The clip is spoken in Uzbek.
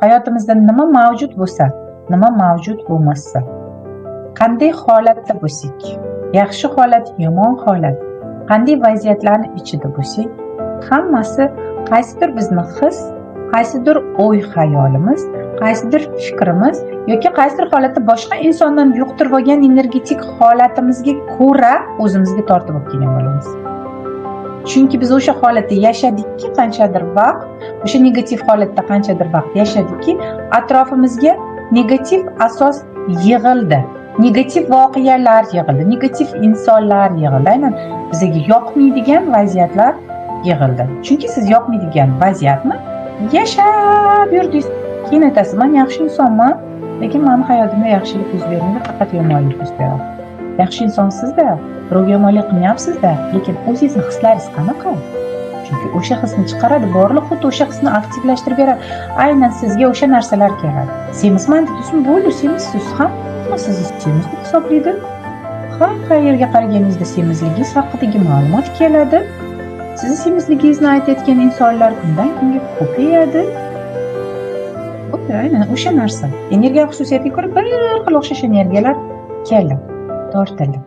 hayotimizda nima mavjud bo'lsa, nima mavjud bo'lmasa, qanday holatda bo'lsak, yaxshi holat, yomon holat, qanday vaziyatlarni ichida bo'lsak, hammasi qaysidir bizni his, qaysidir o'y xayolimiz, qaysidir fikrimiz yoki qaysidir holatda boshqa insondan yuqtirib olgan energetik holatimizga ko'ra o'zimizga tortib olib kelgan bo'lamiz. Chunki biz o'sha holatda yashadikki, qanchadir vaqt, o'sha negativ holatda qanchadir vaqt yashadikki, atrofimizga negativ asos yig'ildi. Negativ voqealar yig'ildi, negativ insonlar yig'ildi. Aynan bizga yoqmaydigan vaziyatlar yig'ildi. Chunki siz yoqmaydigan vaziyatni yashab yurdingiz. Keyin aytasiz, men yaxshi insonman, lekin meni hayotimda yaxshilik yuz bermaydi, faqat yomonlik yuz beradi. Yaxshi insonsiz-da, birovga yomonlik qilmayapsiz-da, lekin o'zingizni hislaringiz qanaqa? Chunki o'sha hisni chiqaradi, borliq xuddi o'sha hisni aktivlashtirib beradi. Aynan sizga o'sha narsalar keladi. Semizman dedingiz, bo'ldi, semizsiz ham, sizni semiz deb hisoblaydi. Har qayerga qaraganingizda semizligingiz haqidagi ma'lumot keladi. Sizni semizligingizni aytayotgan insonlar kundan kunga ko'payadi. Aynan o'sha narsa. Energiya xususiyatiga ko'ra bir xil o'xshash energiyalar keladi, tortiladi.